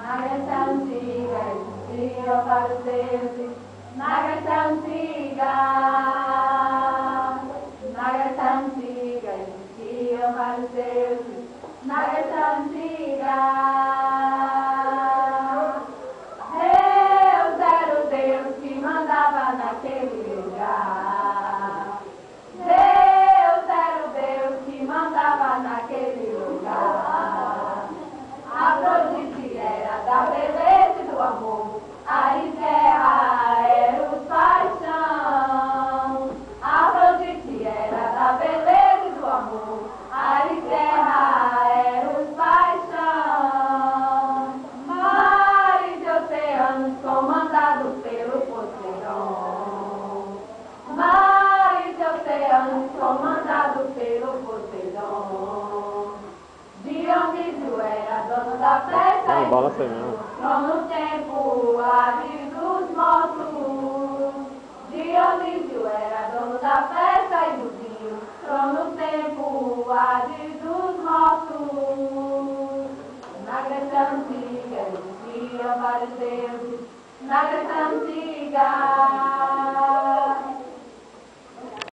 Na Grécia antiga existiam vários deuses. Na Grécia antiga, na Grécia antiga existiam vários deuses. Na Grécia antiga, Deus era o Deus que mandava naquele lugar. Deus era o Deus que mandava naquele lugar. Afrodite era da beleza e do amor. Aristea era o paixão. Afrodite era da beleza e do amor. Aristea era o paixão. Mares e oceanos comandados pelo Poseidon. Mares e oceanos comandados pelo Poseidon. Dionísio era dono da festa e do vinho. No tempo Hades dos mortos. Dionísio era dono da festa e do vinho. No tempo Hades dos mortos. Na Grécia antiga existiam vários deuses. Na Grécia antiga.